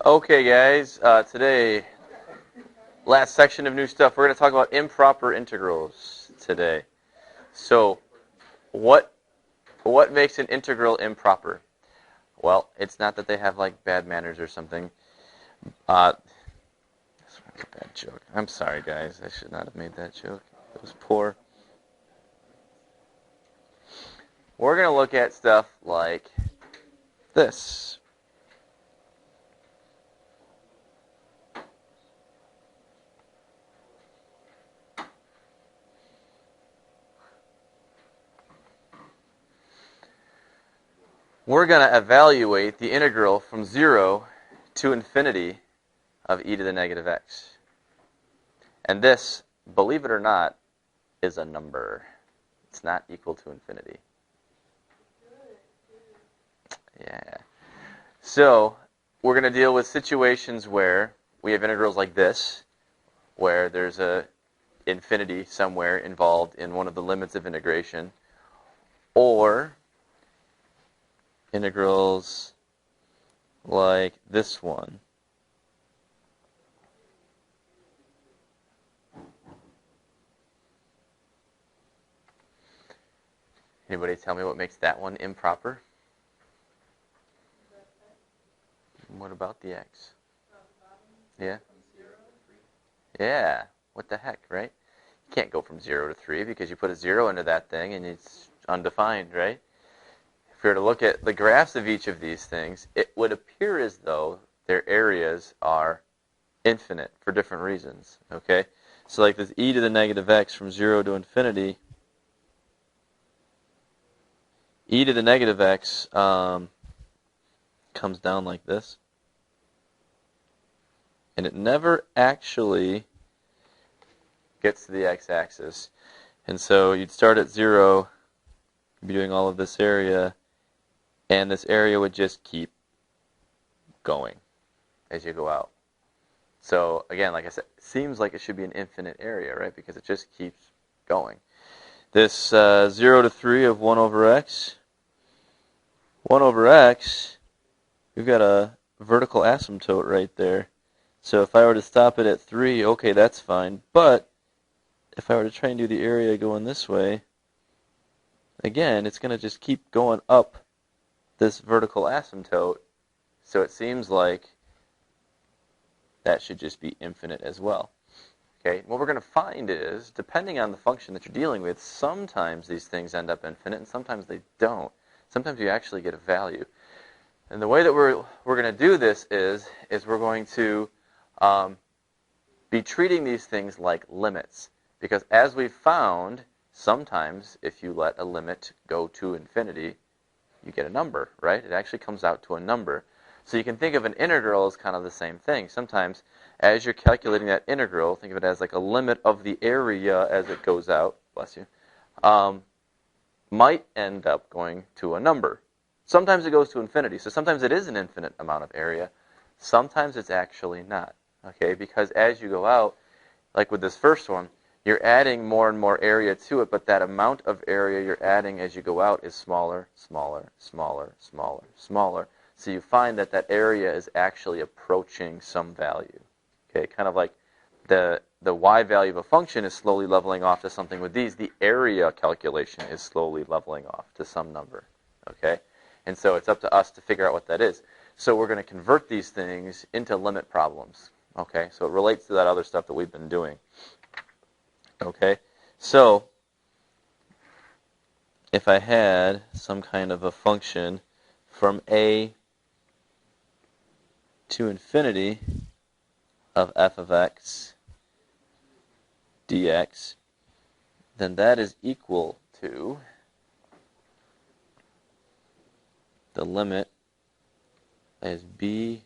Okay, guys, today, last section of new stuff, we're going to talk about improper integrals today. So, what makes an integral improper? Well, it's not that they have, like, bad manners or something. This was a bad joke. I'm sorry, guys. I should not have made that joke. It was poor. We're going to look at stuff like this. We're going to evaluate the integral from 0 to infinity of e to the negative x. And this, believe it or not, is a number. It's not equal to infinity. Yeah. So, we're going to deal with situations where we have integrals like this, where there's a infinity somewhere involved in one of the limits of integration, or integrals like this one. Anybody tell me what makes that one improper? What about the x? Yeah? Yeah. What the heck, right? You can't go from 0 to 3 because you put a 0 into that thing and it's undefined, right? If we were to look at the graphs of each of these things, it would appear as though their areas are infinite for different reasons, okay? So like this e to the negative x from 0 to infinity, e to the negative x comes down like this. And it never actually gets to the x-axis. And so you'd start at 0, be doing all of this area, and this area would just keep going as you go out. So again, like I said, it seems like it should be an infinite area, right? Because it just keeps going. This 0 to 3 of 1 over x. 1 over x, we've got a vertical asymptote right there. So if I were to stop it at 3, okay, that's fine. But if I were to try and do the area going this way, again, it's going to just keep going up this vertical asymptote. So it seems like that should just be infinite as well. Okay, what we're going to find is, depending on the function that you're dealing with, sometimes these things end up infinite and sometimes they don't. Sometimes you actually get a value. And the way that we're going to do this is we're going to be treating these things like limits. Because as we've found, sometimes if you let a limit go to infinity, you get a number, right? It actually comes out to a number. So you can think of an integral as kind of the same thing. Sometimes as you're calculating that integral, think of it as like a limit of the area as it goes out, bless you, might end up going to a number. Sometimes it goes to infinity. So sometimes it is an infinite amount of area. Sometimes it's actually not. Okay, because as you go out, like with this first one, you're adding more and more area to it, but that amount of area you're adding as you go out is smaller, smaller, smaller, smaller, smaller. So you find that that area is actually approaching some value. Okay, kind of like the y value of a function is slowly leveling off to something with these. The area calculation is slowly leveling off to some number. Okay, and so it's up to us to figure out what that is. So we're going to convert these things into limit problems. Okay, so it relates to that other stuff that we've been doing. Okay, so if I had some kind of a function from a to infinity of f of x dx, then that is equal to the limit as b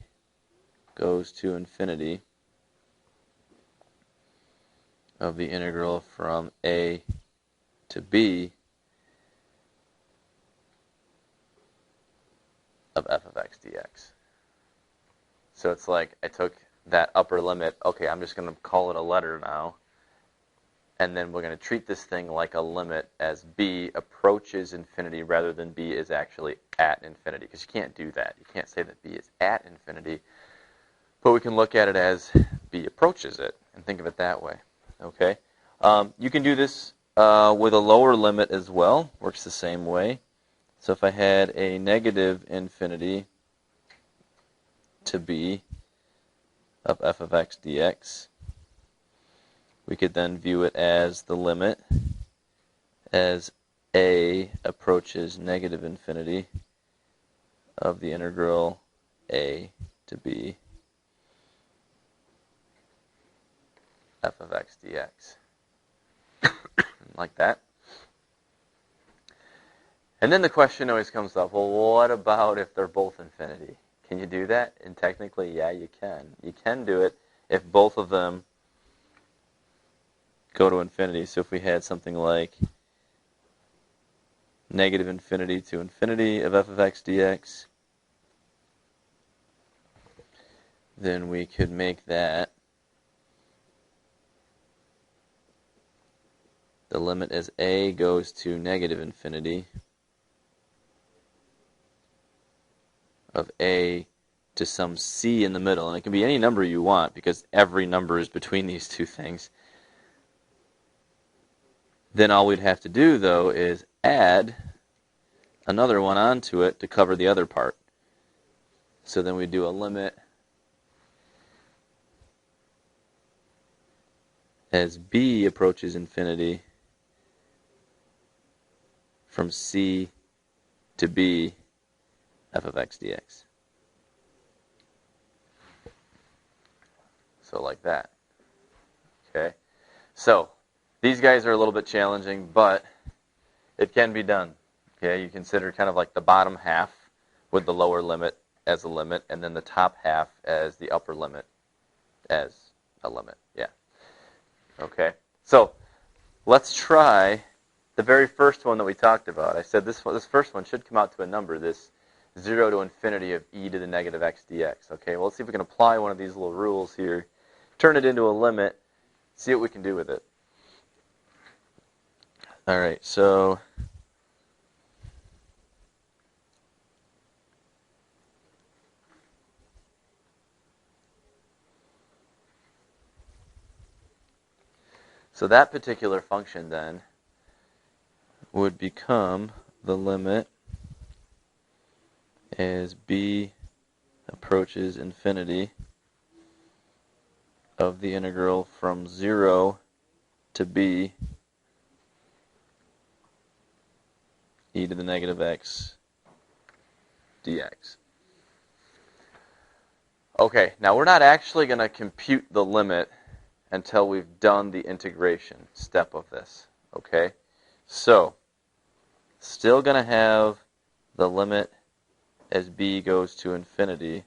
goes to infinity of the integral from a to b of f of x dx. So it's like I took that upper limit, okay, I'm just going to call it a letter now, and then we're going to treat this thing like a limit as b approaches infinity rather than b is actually at infinity, because you can't do that. You can't say that b is at infinity. But we can look at it as b approaches it and think of it that way. Okay. You can do this with a lower limit as well. Works the same way. So if I had a negative infinity to b of f of x dx, we could then view it as the limit as a approaches negative infinity of the integral a to b f of x dx. Like that. And then the question always comes up, well, what about if they're both infinity? Can you do that? And technically, yeah, you can. You can do it if both of them go to infinity. So if we had something like negative infinity to infinity of f of x dx, then we could make that the limit as a goes to negative infinity of a to some c in the middle. And it can be any number you want because every number is between these two things. Then all we'd have to do, though, is add another one onto it to cover the other part. So then we do a limit as b approaches infinity from c to b f of x dx. So like that. Okay. So these guys are a little bit challenging, but it can be done. Okay. You consider kind of like the bottom half with the lower limit as a limit, and then the top half as the upper limit as a limit. Yeah. Okay. So let's try the very first one that we talked about. I said this first one should come out to a number, this 0 to infinity of e to the negative x dx. Okay, well, let's see if we can apply one of these little rules here, turn it into a limit, see what we can do with it. All right, so that particular function then would become the limit as b approaches infinity of the integral from 0 to b e to the negative x dx. Okay, now we're not actually going to compute the limit until we've done the integration step of this. Okay, so still going to have the limit as b goes to infinity,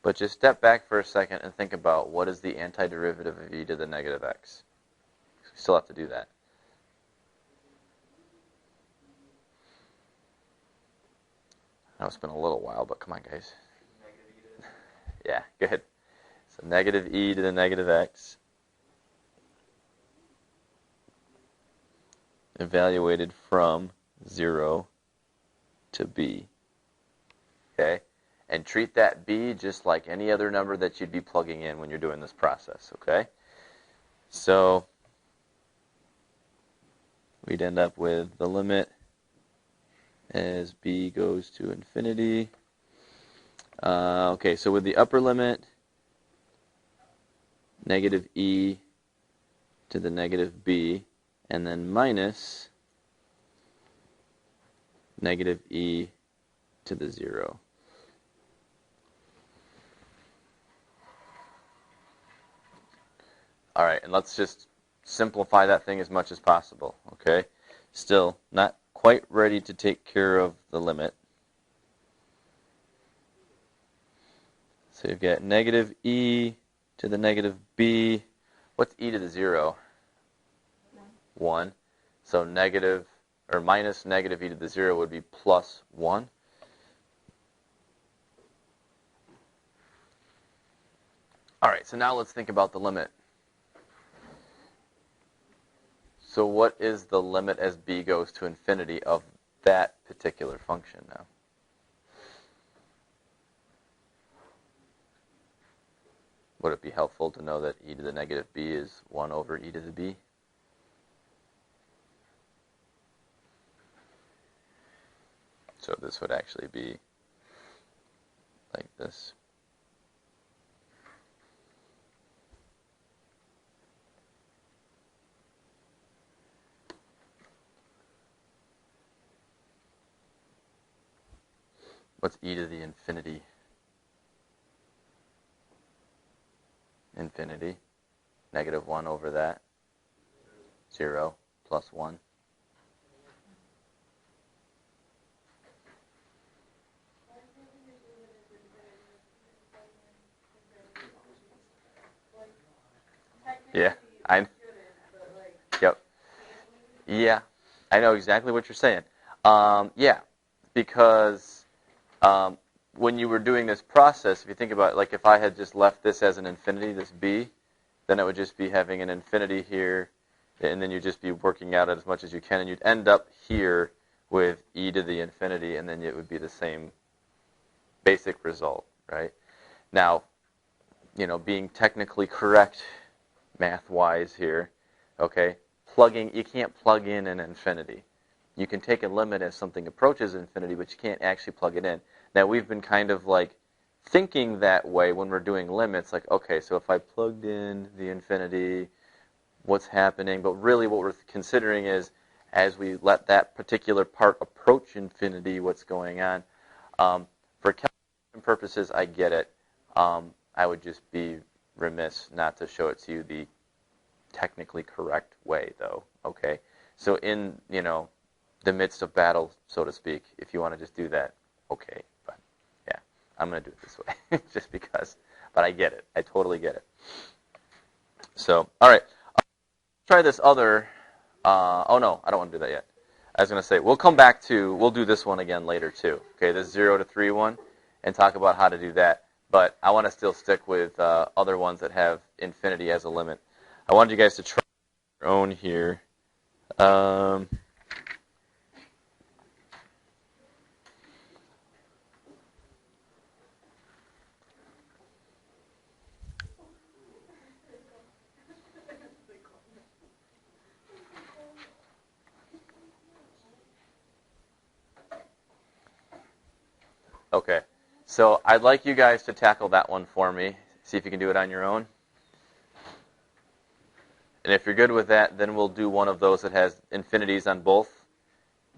but just step back for a second and think about what is the antiderivative of e to the negative x. We still have to do that. I know it's been a little while, but come on, guys. Yeah, go ahead. So negative e to the negative x evaluated from 0 to b. Okay? And treat that b just like any other number that you'd be plugging in when you're doing this process. Okay? So we'd end up with the limit as b goes to infinity. Okay, so with the upper limit, negative e to the negative b, and then minus negative e to the 0. All right, and let's just simplify that thing as much as possible, okay? Still not quite ready to take care of the limit. So you've got negative e to the negative b. What's e to the 0? 1. So negative, or minus negative e to the 0 would be plus 1. All right, so now let's think about the limit. So what is the limit as b goes to infinity of that particular function now? Would it be helpful to know that e to the negative b is 1 over e to the b? So this would actually be like this. What's e to the infinity? Infinity. Negative 1 over that. 0 plus 1. Yeah, yep. Yeah, I know exactly what you're saying. Yeah, because when you were doing this process, if you think about it, like if I had just left this as an infinity, this b, then it would just be having an infinity here, and then you'd just be working out it as much as you can, and you'd end up here with e to the infinity, and then it would be the same basic result, right? Now, being technically correct math-wise here, okay, you can't plug in an infinity. You can take a limit as something approaches infinity, but you can't actually plug it in. Now, we've been kind of like thinking that way when we're doing limits, like, okay, so if I plugged in the infinity, what's happening? But really what we're considering is, as we let that particular part approach infinity, what's going on. For calculation purposes, I get it. I would just be remiss not to show it to you the technically correct way, though. Okay, so in the midst of battle, so to speak, if you want to just do that, okay, but yeah, I'm going to do it this way just because. But I get it. I totally get it. So, all right, try this other. Oh no, I don't want to do that yet. I was going to say we'll do this one again later too. Okay, this 0 to 3 one, and talk about how to do that. But I want to still stick with other ones that have infinity as a limit. I wanted you guys to try your own here. Okay, so I'd like you guys to tackle that one for me. See if you can do it on your own. And if you're good with that, then we'll do one of those that has infinities on both.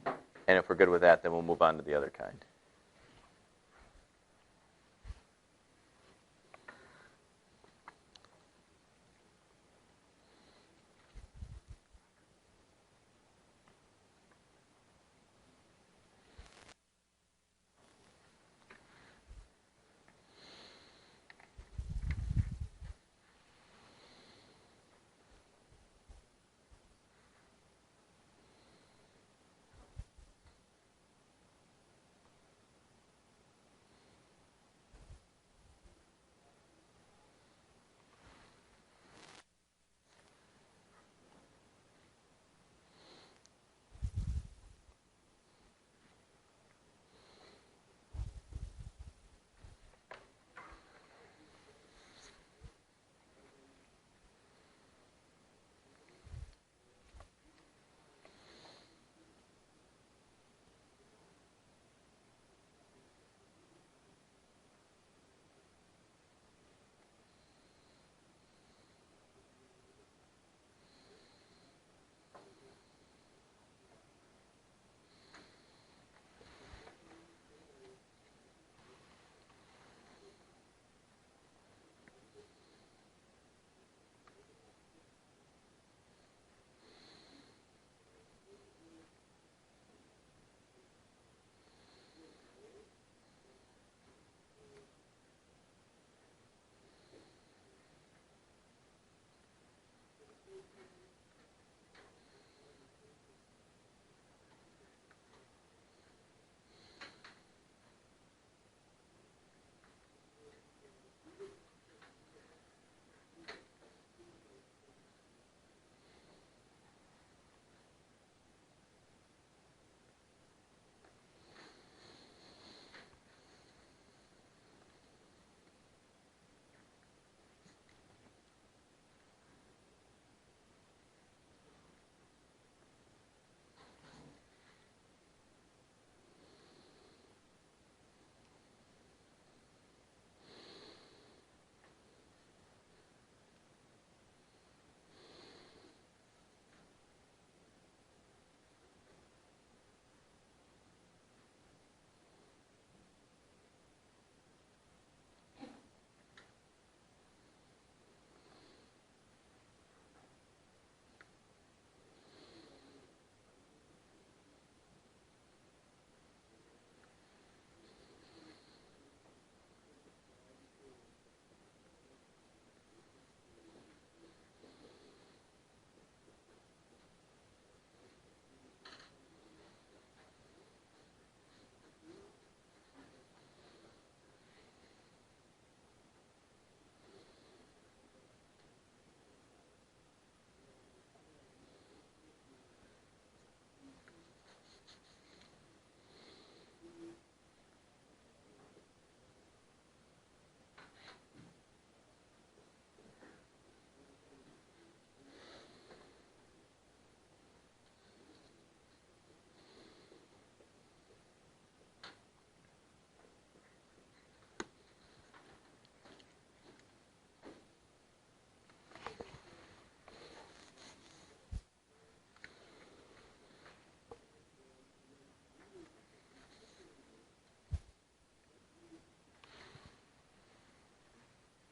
And if we're good with that, then we'll move on to the other kind.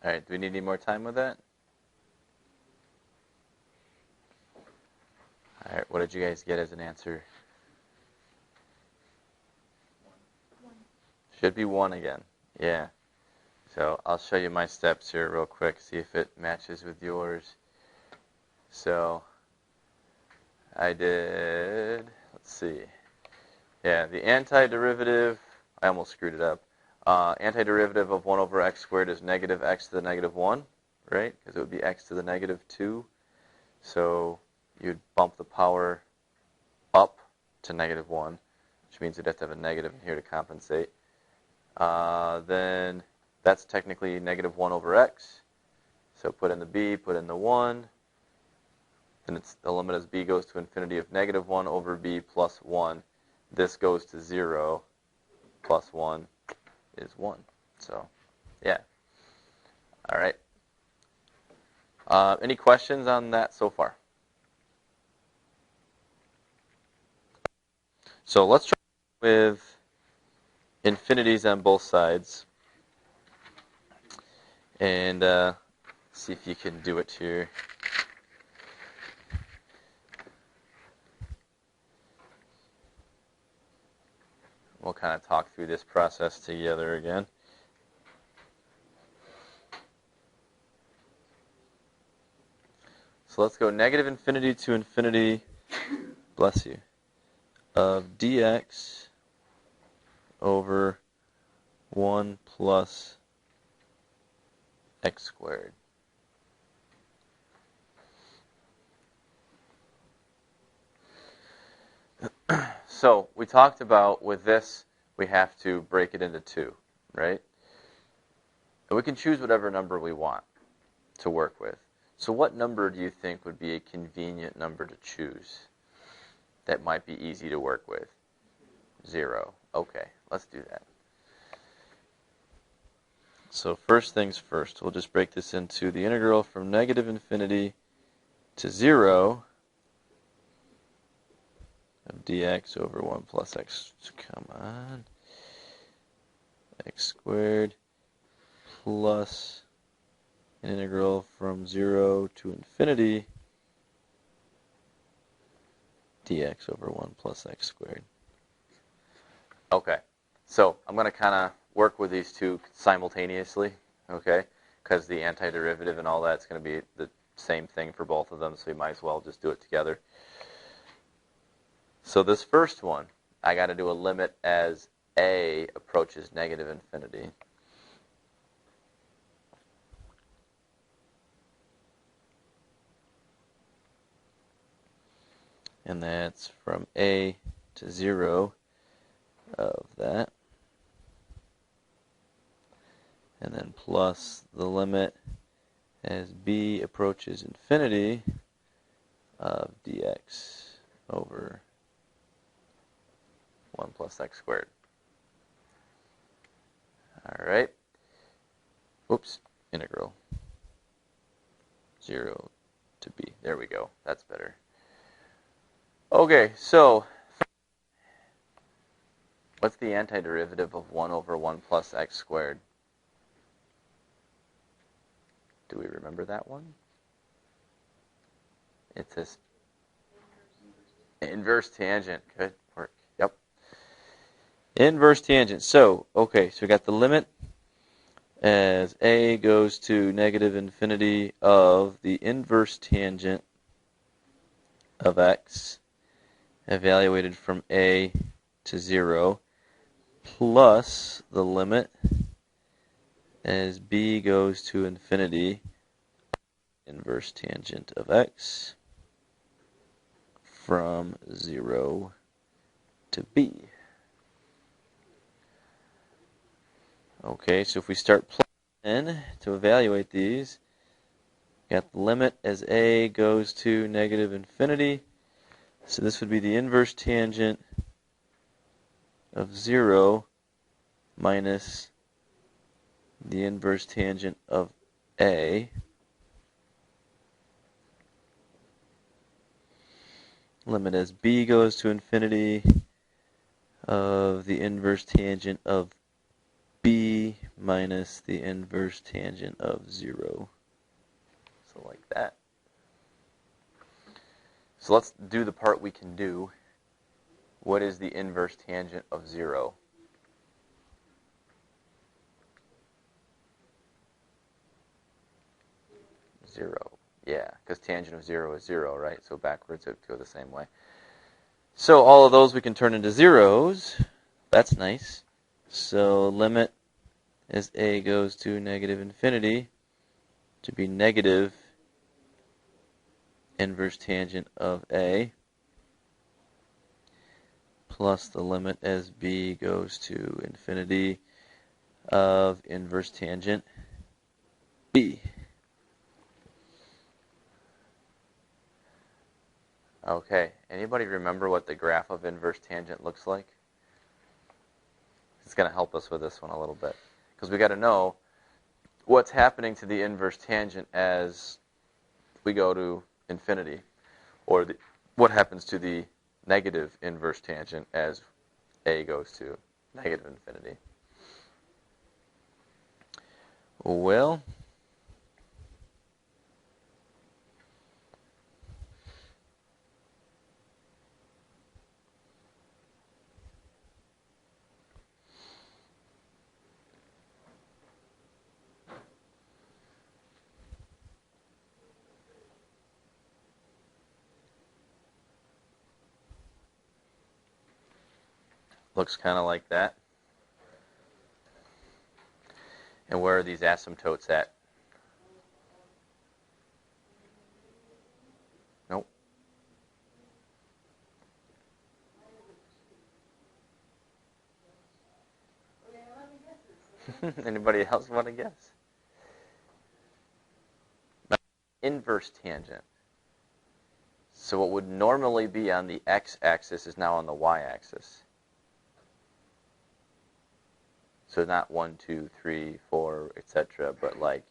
All right, do we need any more time with that? All right, what did you guys get as an answer? 1. Should be 1 again. Yeah. So I'll show you my steps here real quick, see if it matches with yours. So I did, let's see. Yeah, the antiderivative, I almost screwed it up. Antiderivative of 1 over x squared is negative x to the negative 1, right? Because it would be x to the negative 2. So you'd bump the power up to negative 1, which means you'd have to have a negative in here to compensate. Then that's technically negative 1 over x. So put in the b, put in the 1. Then it's the limit as b goes to infinity of negative 1 over b plus 1. This goes to 0 plus 1 is 1. So, yeah. All right. Any questions on that so far? So let's try with infinities on both sides. And see if you can do it here. We'll kind of talk through this process together again. So let's go negative infinity to infinity, bless you, of dx over 1 plus x squared. So we talked about with this, we have to break it into 2, right? And we can choose whatever number we want to work with. So what number do you think would be a convenient number to choose that might be easy to work with? 0. Okay, let's do that. So first things first, we'll just break this into the integral from negative infinity to 0 of dx over 1 plus x, come on, x squared plus an integral from 0 to infinity dx over 1 plus x squared. Okay, so I'm going to kind of work with these two simultaneously, okay, because the antiderivative and all that's going to be the same thing for both of them, so you might as well just do it together. So this first one, I got to do a limit as a approaches negative infinity. And that's from a to 0 of that. And then plus the limit as b approaches infinity of dx over 1 plus x squared. All right. Whoops, integral 0 to b. There we go. That's better. Okay, so what's the antiderivative of 1 over 1 plus x squared? Do we remember that one? It's this inverse tangent. Good work. Yep. Inverse tangent. So, okay, so we got the limit as a goes to negative infinity of the inverse tangent of x evaluated from a to 0 plus the limit as b goes to infinity inverse tangent of x from 0 to b. Okay, so if we start plugging in to evaluate these, got the limit as a goes to negative infinity. So this would be the inverse tangent of 0 minus the inverse tangent of a. Limit as b goes to infinity of the inverse tangent of b minus the inverse tangent of 0. So like that. So let's do the part we can do. What is the inverse tangent of 0? Zero. Yeah, because tangent of 0 is 0, right? So backwards it would go the same way. So all of those we can turn into zeros. That's nice. So limit as a goes to negative infinity to be negative inverse tangent of a plus the limit as b goes to infinity of inverse tangent b. Okay, anybody remember what the graph of inverse tangent looks like? It's going to help us with this one a little bit. Because we got to know what's happening to the inverse tangent as we go to infinity. Or what happens to the negative inverse tangent as a goes to negative infinity. Well, looks kind of like that. And where are these asymptotes at? Nope. Anybody else want to guess? Inverse tangent. So what would normally be on the x-axis is now on the y-axis. So not 1, 2, 3, 4, etc., but like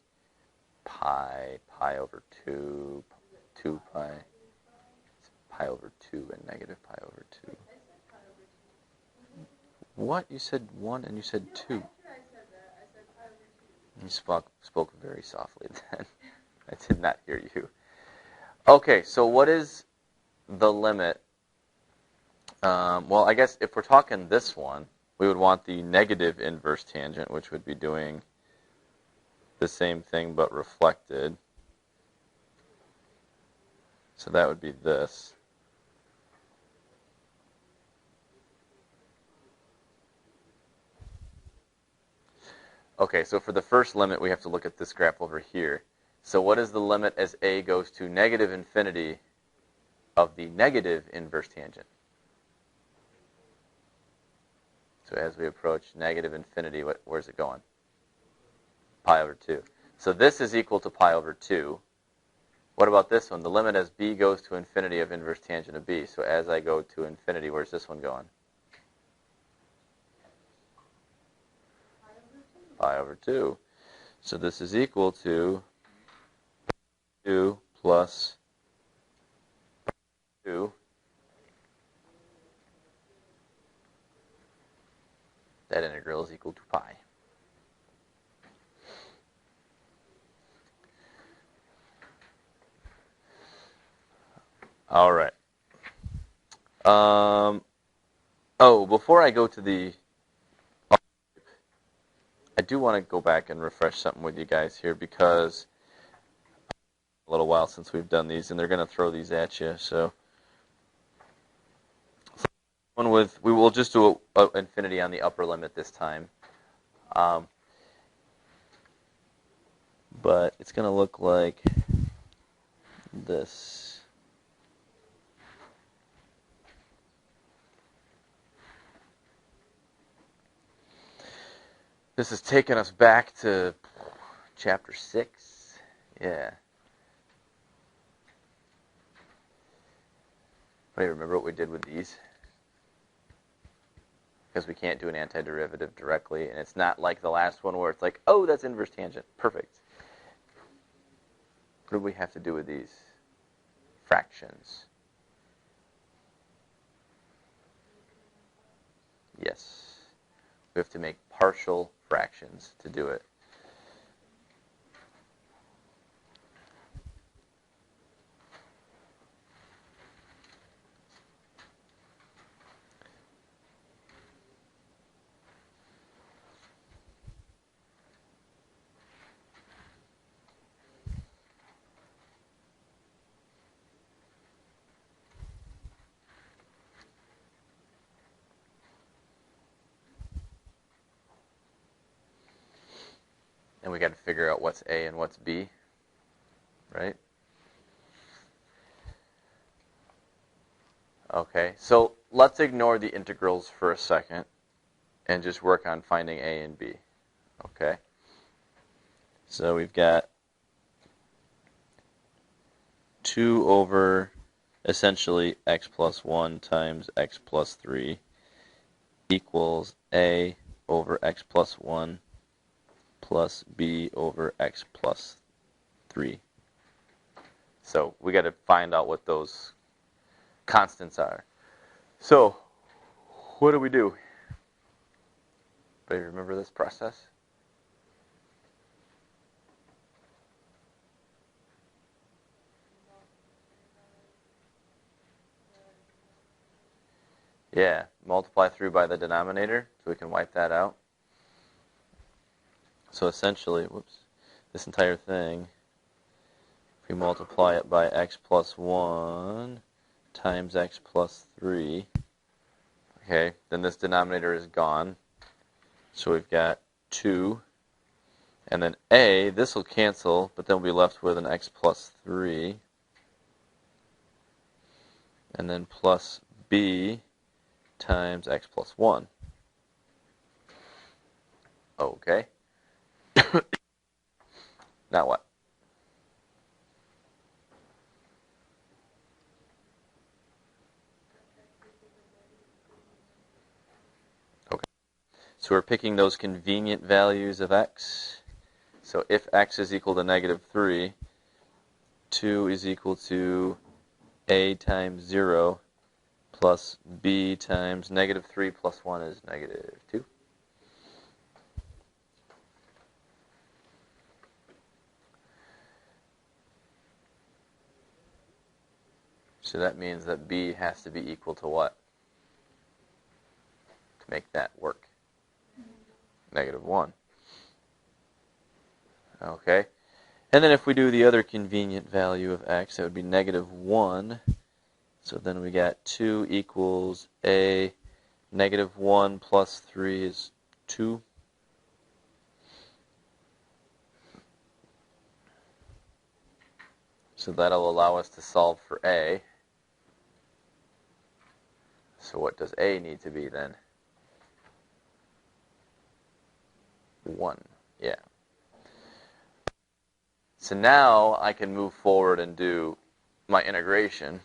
pi over 2, 2 pi, pi over 2, and negative pi over 2. What? You said 1 and you said 2. You spoke very softly then. I did not hear you. Okay, so what is the limit? Well, I guess if we're talking this one, we would want the negative inverse tangent, which would be doing the same thing but reflected. So that would be this. Okay, so for the first limit, we have to look at this graph over here. So what is the limit as a goes to negative infinity of the negative inverse tangent? So as we approach negative infinity, where's it going? Pi over 2. So this is equal to pi over 2. What about this one? The limit as b goes to infinity of inverse tangent of b. So as I go to infinity, where's this one going? Pi over 2. So this is equal to 2 plus 2. That integral is equal to pi. All right. Before I go to the... I do want to go back and refresh something with you guys here because a little while since we've done these, and they're going to throw these at you. So we will just do a infinity on the upper limit this time. But it's going to look like this. This has taken us back to chapter 6. Yeah. I don't remember what we did with these. Because we can't do an antiderivative directly, and it's not like the last one where it's like, oh, that's inverse tangent. Perfect. What do we have to do with these? Fractions. Yes. We have to make partial fractions to do it. And we got to figure out what's A and what's B, right? Okay, so let's ignore the integrals for a second and just work on finding A and B. Okay, so we've got 2 over essentially x plus 1 times x plus 3 equals A over x plus 1 plus B over x plus 3. So we got to find out what those constants are. So what do we do? Anybody remember this process? Yeah, multiply through by the denominator, so we can wipe that out. So essentially, whoops, this entire thing, if we multiply it by x plus 1 times x plus 3, okay, then this denominator is gone. So we've got 2. And then A, this will cancel, but then we'll be left with an x plus 3. And then plus B times x plus 1. Okay. Now what? Okay. So we're picking those convenient values of x. So if x is equal to negative 3, 2 is equal to A times 0 plus B times negative 3 plus 1 is negative 2. So that means that B has to be equal to what? To make that work. Negative 1. Okay. And then if we do the other convenient value of x, that would be negative 1. So then we got 2 equals A. Negative 1 plus 3 is 2. So that'll allow us to solve for A. So what does A need to be then? 1. Yeah. So now I can move forward and do my integration.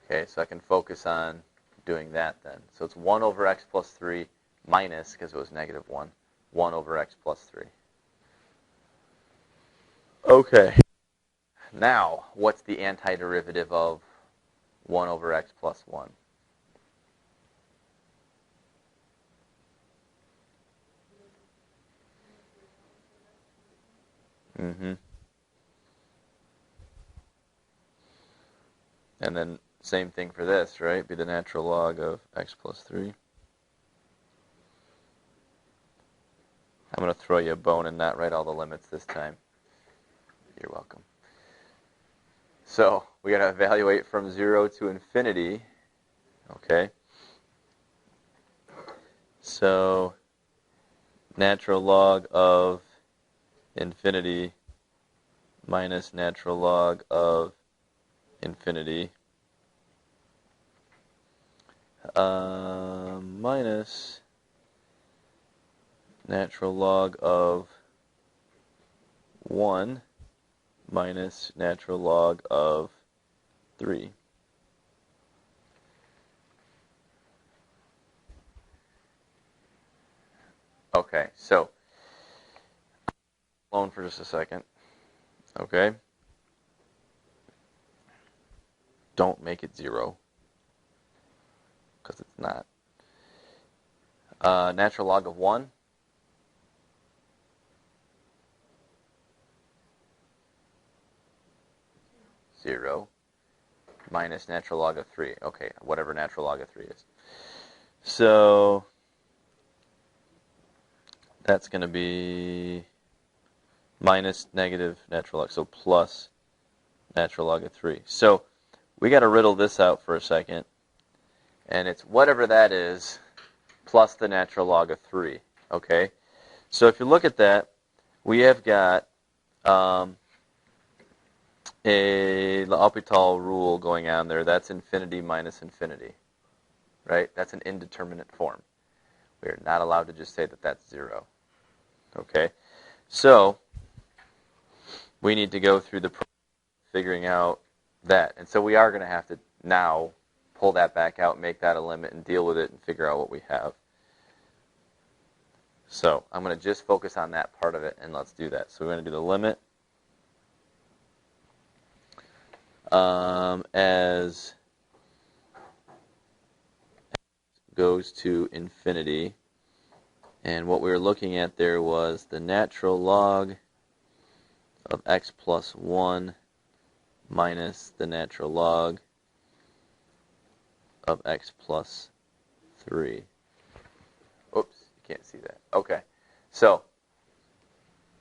Okay, so I can focus on doing that then. So it's 1 over x plus 3 minus, because it was negative 1, 1 over x plus 3. Okay. Now, what's the antiderivative of 1 over x plus 1? Mm-hmm. And then same thing for this, right? Be the natural log of x plus 3. I'm going to throw you a bone and not write all the limits this time. You're welcome. So we got to evaluate from 0 to infinity. Okay. So natural log of infinity minus natural log of infinity minus natural log of 1 minus natural log of 3. Okay, so alone for just a second. Okay. Don't make it 0, because it's not. Natural log of 1. 0 minus natural log of 3. Okay, whatever natural log of 3 is. So that's going to be minus negative natural log, so plus natural log of 3. So we got to riddle this out for a second, and it's whatever that is plus the natural log of 3. Okay, so if you look at that, we have got a L'Hopital rule going on there. That's infinity minus infinity, right? That's an indeterminate form. We're not allowed to just say that that's 0. Okay, so we need to go through the process of figuring out that. And so we are going to have to now pull that back out, make that a limit, and deal with it and figure out what we have. So I'm going to just focus on that part of it, and let's do that. So we're going to do the limit as goes to infinity. And what we were looking at there was the natural log of x plus 1 minus the natural log of x plus 3. Oops, you can't see that. Okay, so,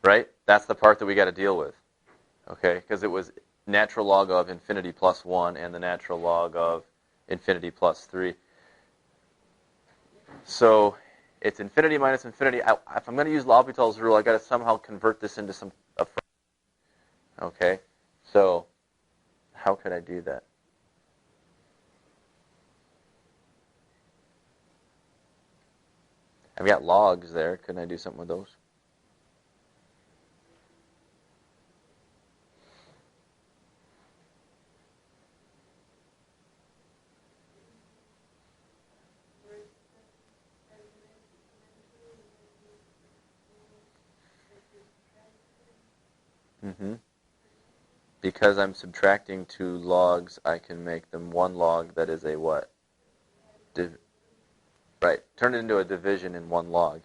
right, that's the part that we got to deal with. Okay, because it was natural log of infinity plus 1 and the natural log of infinity plus 3. So it's infinity minus infinity. If I'm going to use L'Hopital's rule, I've got to somehow convert this into a fraction. Okay, so how could I do that? I've got logs there. Couldn't I do something with those? Mm-hmm. Because I'm subtracting 2 logs, I can make them 1 log that is a what? Right. Turn it into a division in 1 log.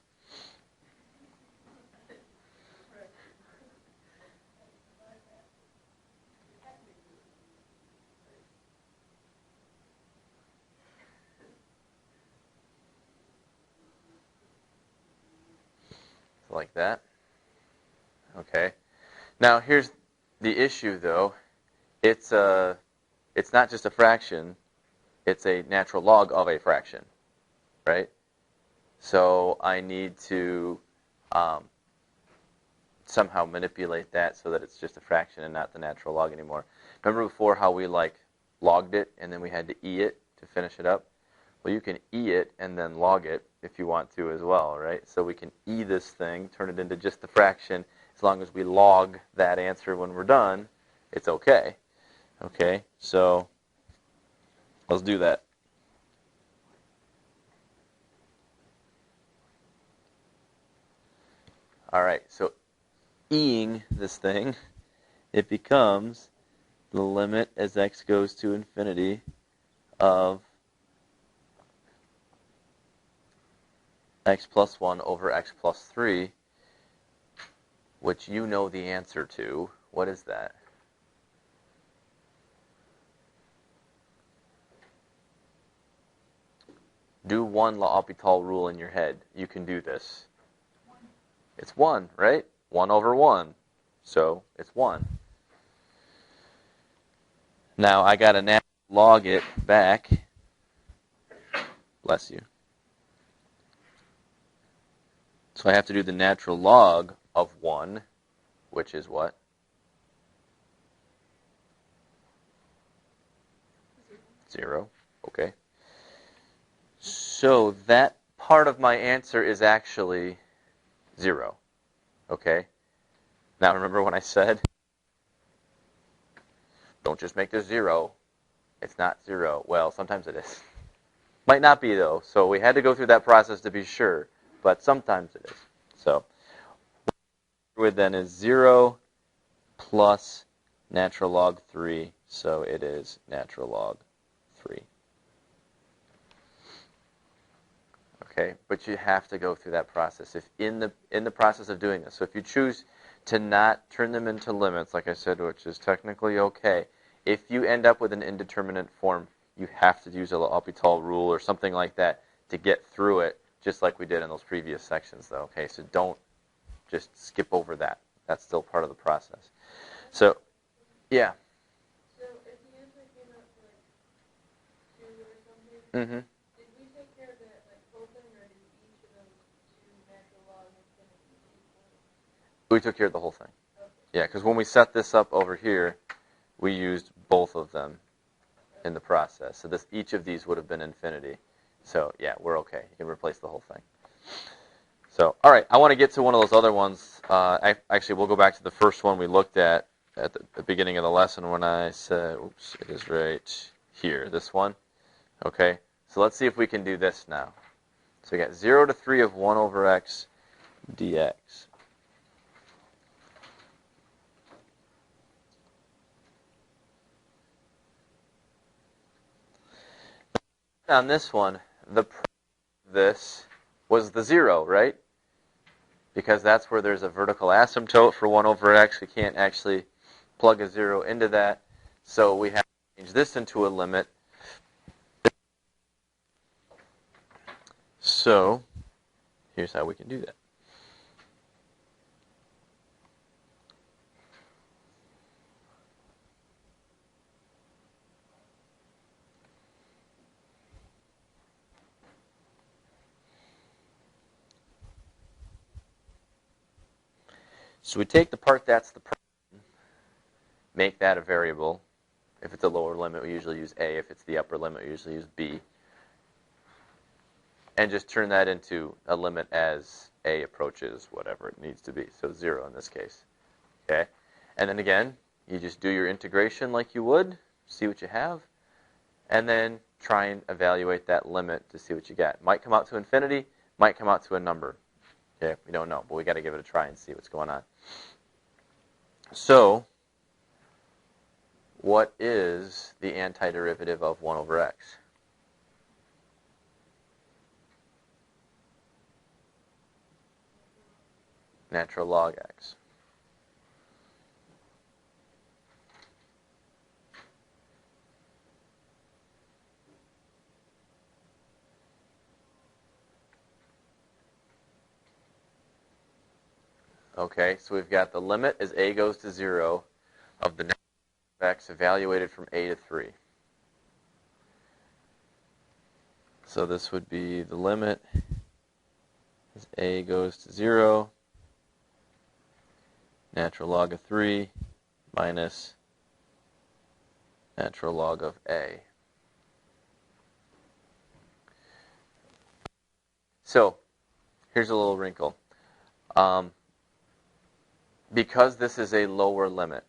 Like that. Okay. Now here's the issue, though. It's not just a fraction. It's a natural log of a fraction, right? So I need to somehow manipulate that so that it's just a fraction and not the natural log anymore. Remember before how we logged it and then we had to e it to finish it up? Well, you can e it and then log it if you want to as well, right? So we can e this thing, turn it into just the fraction. As long as we log that answer when we're done, it's okay. Okay, so let's do that. All right, so e-ing this thing, it becomes the limit as x goes to infinity of x plus 1 over x plus 3, which you know the answer to. What is that? Do one L'Hopital rule in your head. You can do this. It's 1, right? 1 over 1. So it's 1. Now I got to log it back. Bless you. So I have to do the natural log of 1, which is what? 0. Okay. So that part of my answer is actually 0. Okay? Now remember when I said, don't just make this 0. It's not 0. Well, sometimes it is. Might not be, though. So we had to go through that process to be sure. But sometimes it is. So with then is 0 plus natural log 3, so it is natural log 3. Okay, but you have to go through that process. If in the process of doing this, so if you choose to not turn them into limits, like I said, which is technically okay, if you end up with an indeterminate form, you have to use a L'Hopital rule or something like that to get through it, just like we did in those previous sections, though. Okay, so don't just skip over that. That's still part of the process. So, yeah. So if the answer came out to like 2 or something, Mm-hmm. did we take care of that like whole thing, or did each of those 2 natural log infinity equal? We took care of the whole thing. Okay. Yeah, because when we set this up over here, we used both of them in the process. So each of these would have been infinity. So yeah, we're okay. You can replace the whole thing. So, all right, I want to get to one of those other ones. Actually, we'll go back to the first one we looked at the beginning of the lesson when I said, oops, it is right here, this one. Okay, so let's see if we can do this now. So we got 0 to 3 of 1 over x dx. On this one, the product of this was the 0, right? Because that's where there's a vertical asymptote for 1 over x. We can't actually plug a 0 into that. So we have to change this into a limit. So here's how we can do that. So we take the part that's the problem, make that a variable. If it's a lower limit, we usually use a. If it's the upper limit, we usually use b. And just turn that into a limit as a approaches whatever it needs to be. So 0 in this case. Okay? And then again, you just do your integration like you would, see what you have, and then try and evaluate that limit to see what you get. Might come out to infinity, might come out to a number. Okay, we don't know, but we got to give it a try and see what's going on. So, what is the antiderivative of 1 over x? Natural log x. Okay, so we've got the limit as a goes to 0 of the natural log of x evaluated from a to 3. So this would be the limit as a goes to 0, natural log of 3 minus natural log of a. So here's a little wrinkle. Because this is a lower limit,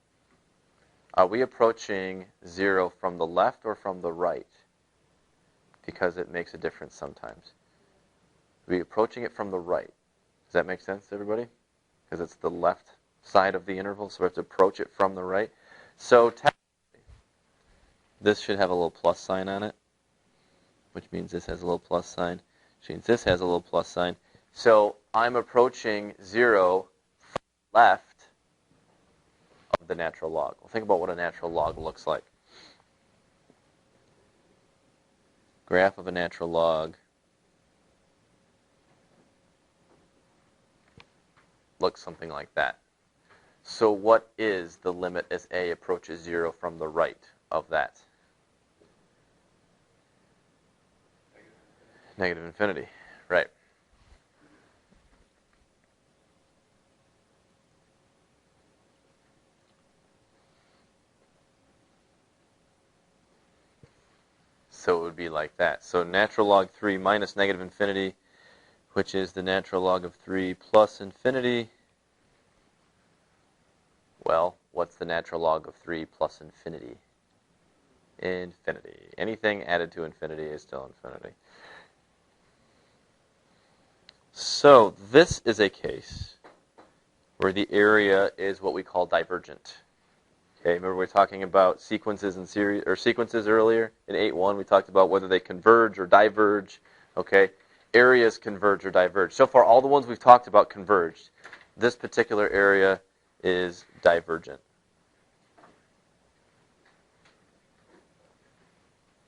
are we approaching 0 from the left or from the right? Because it makes a difference sometimes. Are we approaching it from the right? Does that make sense to everybody? Because it's the left side of the interval, so we have to approach it from the right. So technically, this should have a little plus sign on it, which means this has a little plus sign, which means this has a little plus sign. So I'm approaching 0 from the left of the natural log. Well, think about what a natural log looks like. Graph of a natural log looks something like that. So what is the limit as a approaches 0 from the right of that? Negative infinity, right. So it would be like that. So natural log 3 minus negative infinity, which is the natural log of 3 plus infinity. Well, what's the natural log of 3 plus infinity? Infinity. Anything added to infinity is still infinity. So this is a case where the area is what we call divergent. Okay, remember we were talking about sequences and series or sequences earlier in 8.1. We talked about whether they converge or diverge. Okay, areas converge or diverge. So far, all the ones we've talked about converged. This particular area is divergent.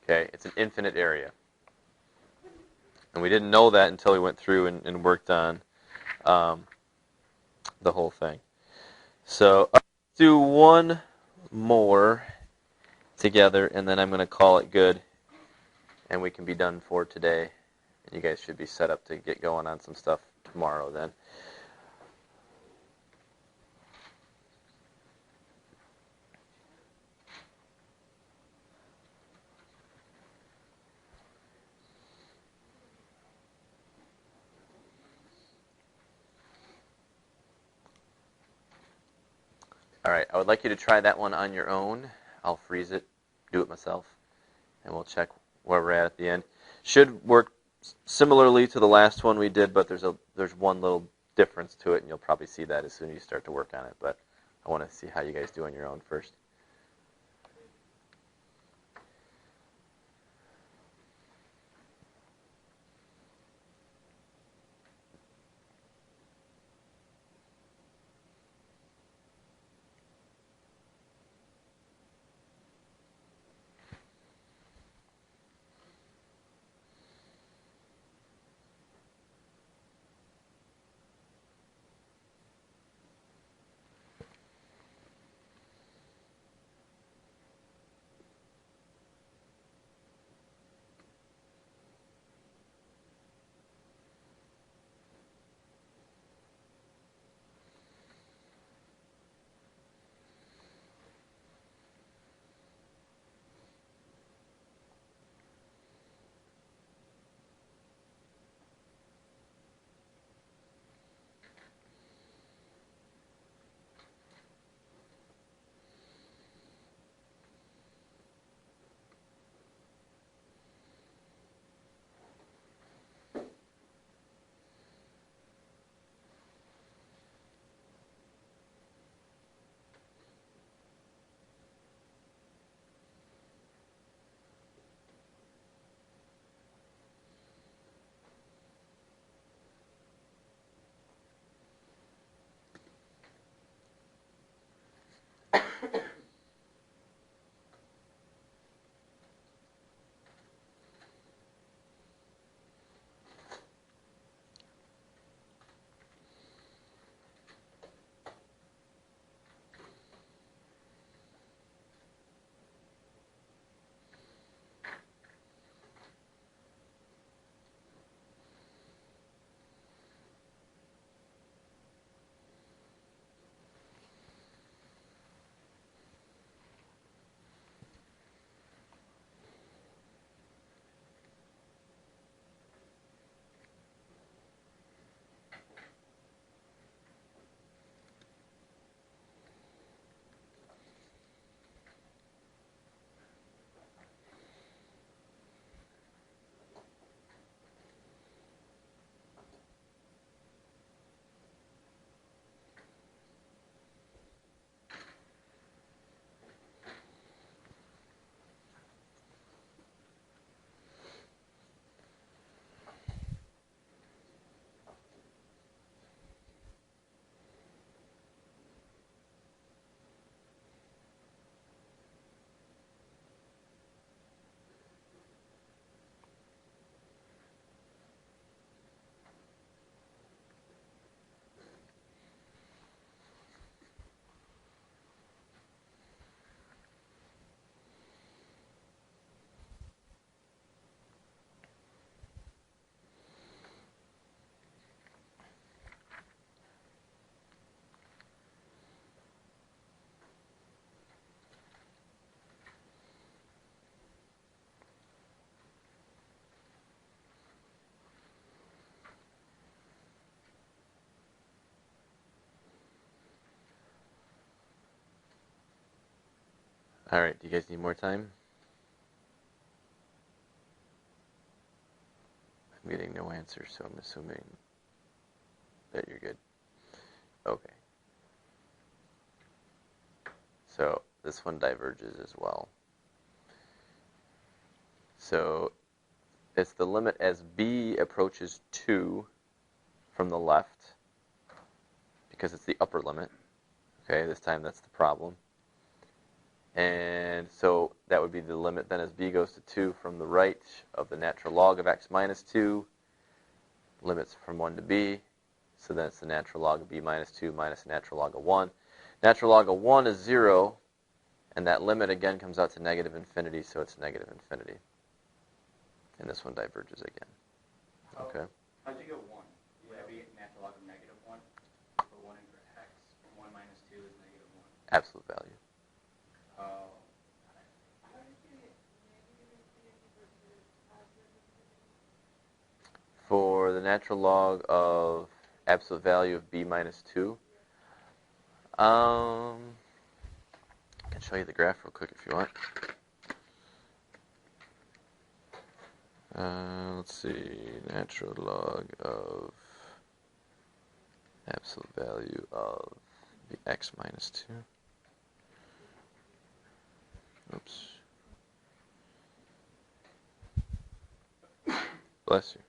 Okay, it's an infinite area. And we didn't know that until we went through and worked on the whole thing. So let's do one more together, and then I'm going to call it good, and we can be done for today. And you guys should be set up to get going on some stuff tomorrow then. All right, I would like you to try that one on your own. I'll freeze it, do it myself, and we'll check where we're at the end. Should work similarly to the last one we did, but there's one little difference to it, and you'll probably see that as soon as you start to work on it. But I want to see how you guys do on your own first. All right, do you guys need more time? I'm getting no answer, so I'm assuming Yeah, you're good. Okay. So this one diverges as well. So it's the limit as b approaches 2 from the left, because it's the upper limit. Okay, this time that's the problem. And so that would be the limit then as b goes to 2 from the right of the natural log of x minus 2, limits from 1 to b. So then it's the natural log of b minus 2 minus the natural log of 1. Natural log of 1 is 0, and that limit again comes out to negative infinity, so it's negative infinity. And this one diverges again. Okay. How'd you get 1? Would it be natural log of negative 1? For 1 and for x, 1 minus 2 is negative 1. Absolute value. Oh. For the natural log of absolute value of b minus 2, I can show you the graph real quick if you want. Let's see, natural log of absolute value of the x minus 2. Oops. Bless you.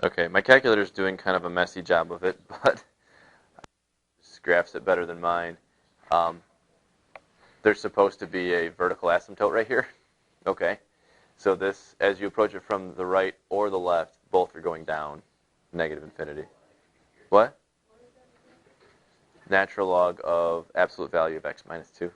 Okay, my calculator's doing kind of a messy job of it, but this graphs it better than mine. There's supposed to be a vertical asymptote right here. Okay, so this, as you approach it from the right or the left, both are going down, negative infinity. What? Natural log of absolute value of x minus 2.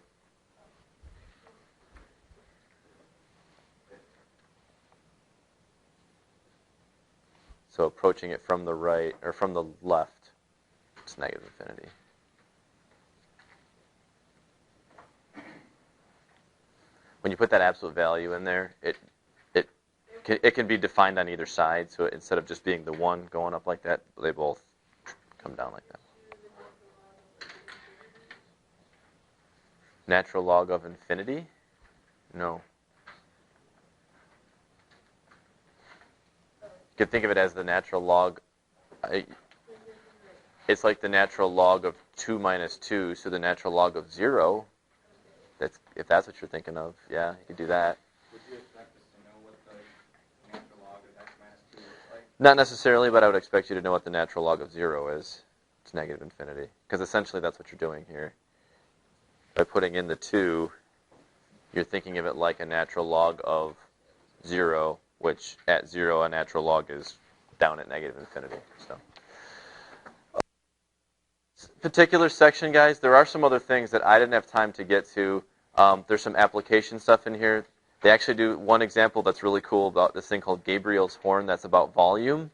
So approaching it from the right, or from the left, it's negative infinity. When you put that absolute value in there, it can be defined on either side. So instead of just being the one going up like that, they both come down like that. Natural log of infinity? No. You could think of it as the natural log. It's like the natural log of 2 minus 2, so the natural log of 0. If that's what you're thinking of, yeah, you could do that. Would you expect us to know what the natural log of x minus 2 looks like? Not necessarily, but I would expect you to know what the natural log of 0 is. It's negative infinity. Because essentially that's what you're doing here. By putting in the 2, you're thinking of it like a natural log of 0, which at 0 a natural log is down at negative infinity. So, this particular section, guys, there are some other things that I didn't have time to get to. There's some application stuff in here. They actually do one example that's really cool about this thing called Gabriel's horn that's about volume.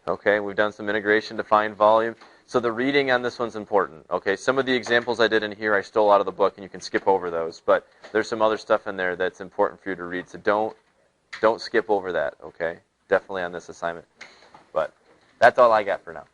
Okay, we've done some integration to find volume. So the reading on this one's important. Okay, some of the examples I did in here I stole out of the book, and you can skip over those. But there's some other stuff in there that's important for you to read. So don't skip over that. Okay, definitely on this assignment. But that's all I got for now.